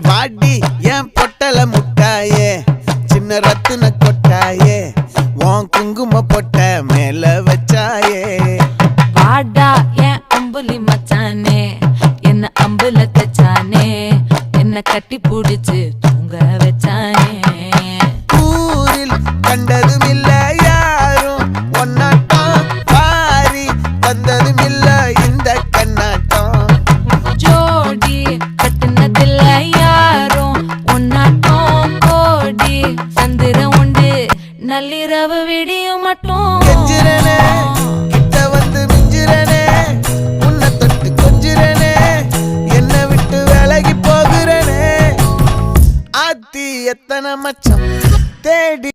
வாடி என் பொட்டல முட்டாயே சின்ன ரத்தின கொட்டாயே உன் குங்கும பொட்ட மேல வச்சாயே வாடா என் அம்புலி மச்சானே என்ன அம்புல தச்சானே என்ன கட்டி புடிச்சு தூங்க வச்சானே ஊரில் கண்டதும் இல்ல யாரும் ஒன்னாட்டம் பாரி வந்ததும் இல்ல இந்த கண்ணாட்டம் ஜோடி கட்டுனதில்ல யாரும் ஒன்னாட்டம் கோடி சந்திரம் உண்டு நள்ளிரவு விடியும் மட்டும் கெஞ்சிரனே கிட்ட வந்து மிஞ்சிரனே உன்னை தொட்டு கொஞ்சிரனே என்னை விட்டு விலகி போகிறனே ஆத்தி எத்தனை மச்சம் தேடி